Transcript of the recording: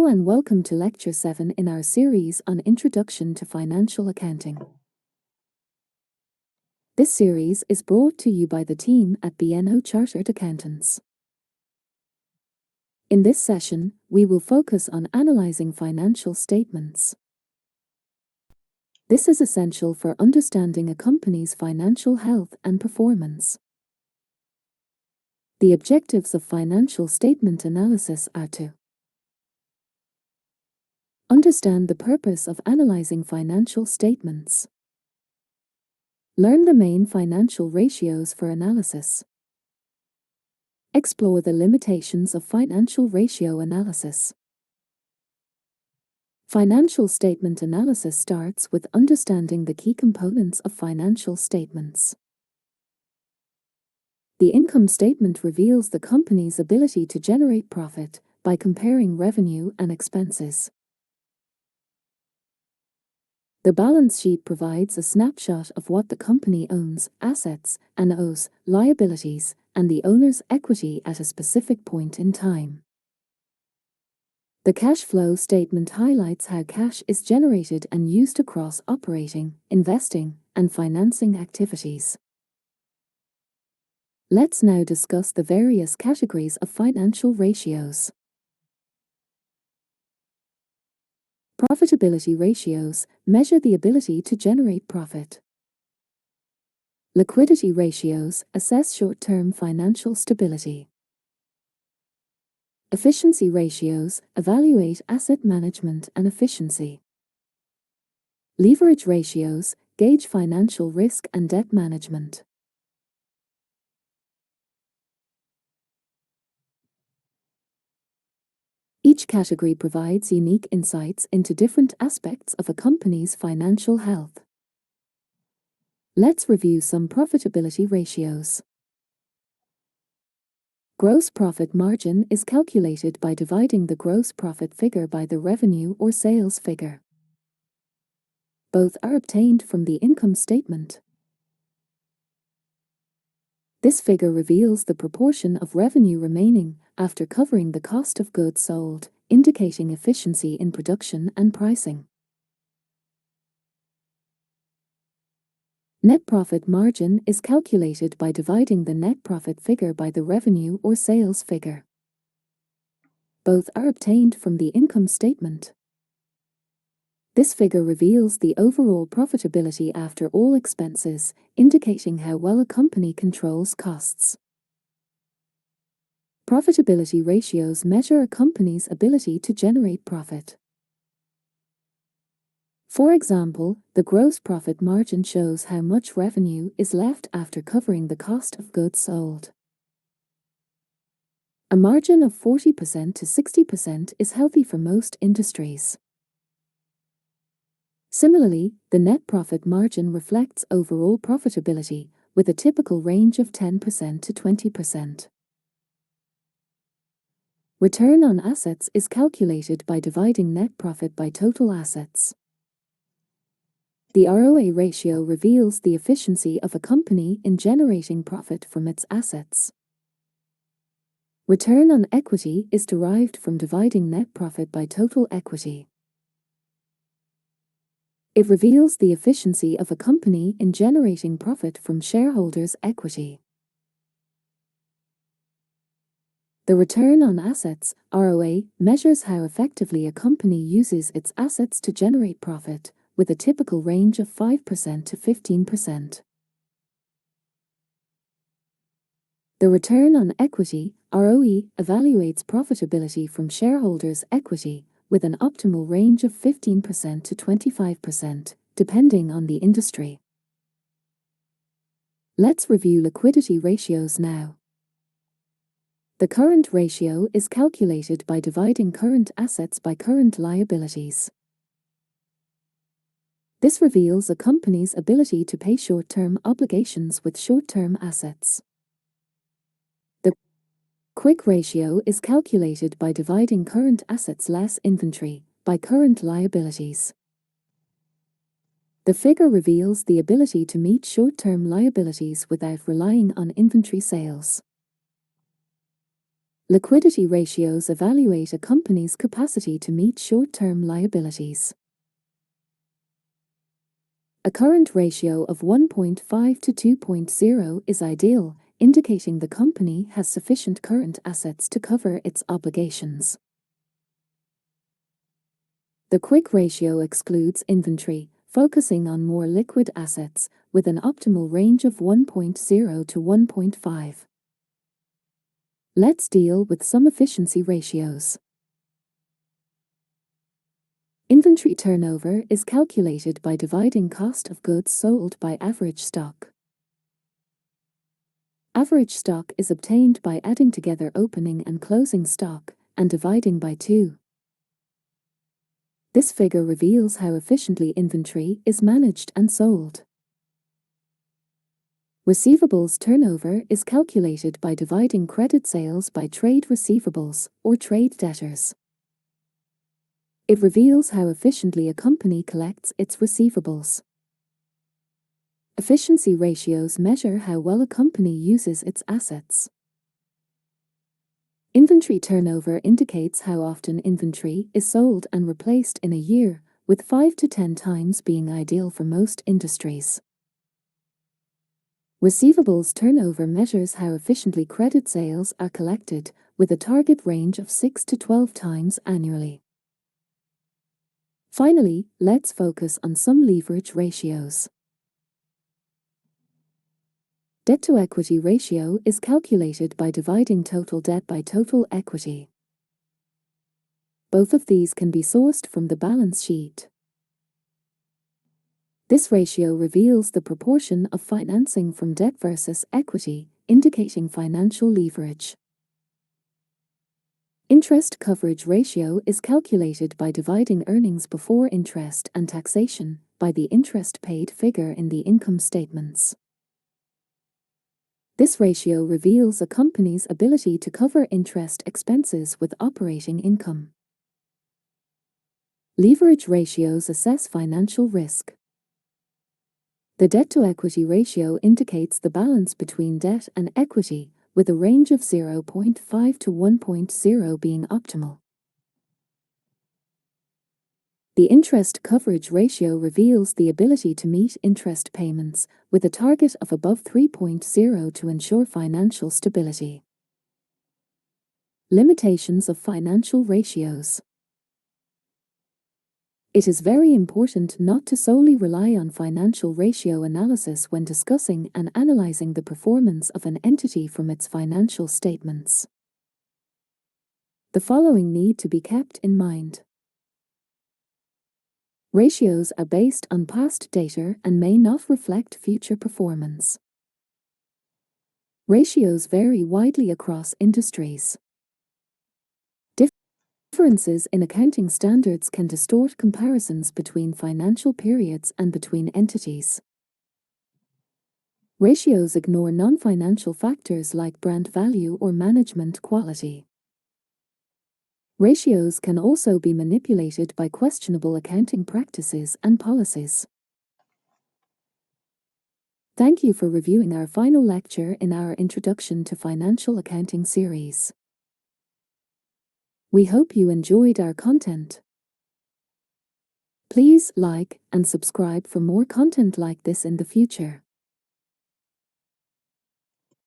and welcome to Lecture 7 in our series on Introduction to Financial Accounting. This series is brought to you by the team at BNO Chartered Accountants. In this session, we will focus on analysing financial statements. This is essential for understanding a company's financial health and performance. The objectives of financial statement analysis are to understand the purpose of analysing financial statements. Learn the main financial ratios for analysis. Explore the limitations of financial ratio analysis. Financial statement analysis starts with understanding the key components of financial statements. The income statement reveals the company's ability to generate profit by comparing revenue and expenses. The balance sheet provides a snapshot of what the company owns, assets, and owes, liabilities, and the owner's equity at a specific point in time. The cash flow statement highlights how cash is generated and used across operating, investing, and financing activities. Let's now discuss the various categories of financial ratios. Profitability ratios measure the ability to generate profit. Liquidity ratios assess short-term financial stability. Efficiency ratios evaluate asset management and efficiency. Leverage ratios gauge financial risk and debt management. Each category provides unique insights into different aspects of a company's financial health. Let's review some profitability ratios. Gross profit margin is calculated by dividing the gross profit figure by the revenue or sales figure. Both are obtained from the income statement. This figure reveals the proportion of revenue remaining after covering the cost of goods sold, indicating efficiency in production and pricing. Net profit margin is calculated by dividing the net profit figure by the revenue or sales figure. Both are obtained from the income statement. This figure reveals the overall profitability after all expenses, indicating how well a company controls costs. Profitability ratios measure a company's ability to generate profit. For example, the gross profit margin shows how much revenue is left after covering the cost of goods sold. A margin of 40% to 60% is healthy for most industries. Similarly, the net profit margin reflects overall profitability, with a typical range of 10% to 20%. Return on assets is calculated by dividing net profit by total assets. The ROA ratio reveals the efficiency of a company in generating profit from its assets. Return on equity is derived from dividing net profit by total equity. It reveals the efficiency of a company in generating profit from shareholders' equity. The return on assets, ROA, measures how effectively a company uses its assets to generate profit, with a typical range of 5% to 15%. The return on equity, ROE, evaluates profitability from shareholders' equity, with an optimal range of 15% to 25%, depending on the industry. Let's review liquidity ratios now. The current ratio is calculated by dividing current assets by current liabilities. This reveals a company's ability to pay short-term obligations with short-term assets. The quick ratio is calculated by dividing current assets less inventory by current liabilities. The figure reveals the ability to meet short-term liabilities without relying on inventory sales. Liquidity ratios evaluate a company's capacity to meet short-term liabilities. A current ratio of 1.5 to 2.0 is ideal, indicating the company has sufficient current assets to cover its obligations. The quick ratio excludes inventory, focusing on more liquid assets, with an optimal range of 1.0 to 1.5. Let's deal with some efficiency ratios. Inventory turnover is calculated by dividing cost of goods sold by average stock. Average stock is obtained by adding together opening and closing stock and dividing by 2. This figure reveals how efficiently inventory is managed and sold. Receivables turnover is calculated by dividing credit sales by trade receivables or trade debtors. It reveals how efficiently a company collects its receivables. Efficiency ratios measure how well a company uses its assets. Inventory turnover indicates how often inventory is sold and replaced in a year, with 5 to 10 times being ideal for most industries. Receivables turnover measures how efficiently credit sales are collected, with a target range of 6 to 12 times annually. Finally, let's focus on some leverage ratios. Debt-to-equity ratio is calculated by dividing total debt by total equity. Both of these can be sourced from the balance sheet. This ratio reveals the proportion of financing from debt versus equity, indicating financial leverage. Interest coverage ratio is calculated by dividing earnings before interest and taxation by the interest paid figure in the income statements. This ratio reveals a company's ability to cover interest expenses with operating income. Leverage ratios assess financial risk. The debt-to-equity ratio indicates the balance between debt and equity, with a range of 0.5 to 1.0 being optimal. The interest coverage ratio reveals the ability to meet interest payments, with a target of above 3.0 to ensure financial stability. Limitations of financial ratios. It is very important not to solely rely on financial ratio analysis when discussing and analyzing the performance of an entity from its financial statements. The following need to be kept in mind. Ratios are based on past data and may not reflect future performance. Ratios vary widely across industries. Differences in accounting standards can distort comparisons between financial periods and between entities. Ratios ignore non-financial factors like brand value or management quality. Ratios can also be manipulated by questionable accounting practices and policies. Thank you for reviewing our final lecture in our Introduction to Financial Accounting series. We hope you enjoyed our content. Please like and subscribe for more content like this in the future.